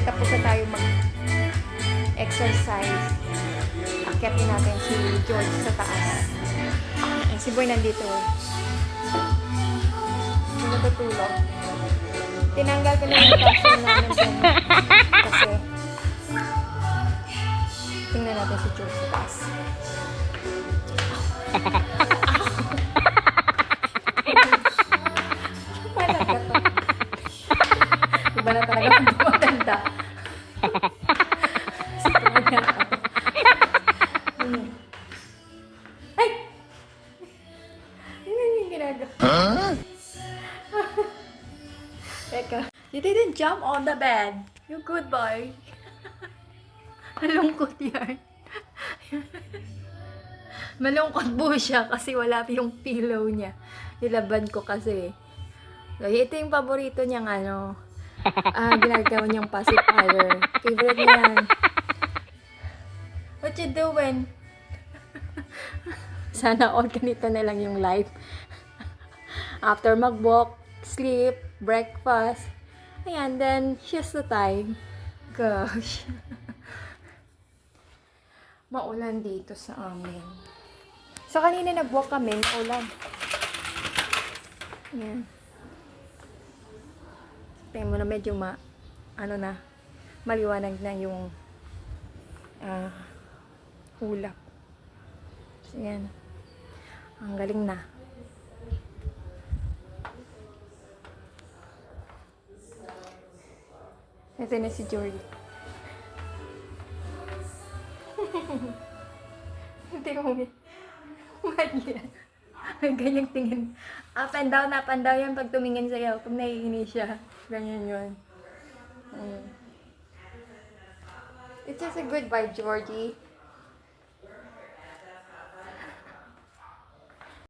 tapos na tayo mag-exercise. Akyatin natin si George sa taas. Ay, si Boy nandito. Sino ba tulog? Tinanggal ko na yung passion namin dun. Kasi tingnan natin si George sa taas. Iba na talaga kung maganda. Ay! Ano yung ginagawa? Teka. You didn't jump on the bed. You good boy. Malungkot yan. Malungkot po siya kasi wala yung pillow niya. Nilaban ko kasi. So, ito yung paborito niyang ginagawa niyang pacifier. Favorite niya yan. What you doing? Sana all ganito na lang yung life. After mag-walk, sleep, breakfast, ayan, then she's the time. Gosh. Maulan dito sa amin. So, kanina nag-walk kami, ulan. Ayan. Tingnan mo na medyo maliwanag na yung ulap. So, ayan. Ang galing na. Ito na si Jory. Hindi mo yan. Ganyang tingin. Up and down yan pag tumingin sa'yo. Pag naiinis siya. Ganyan yun. It's just a good vibe, Georgie.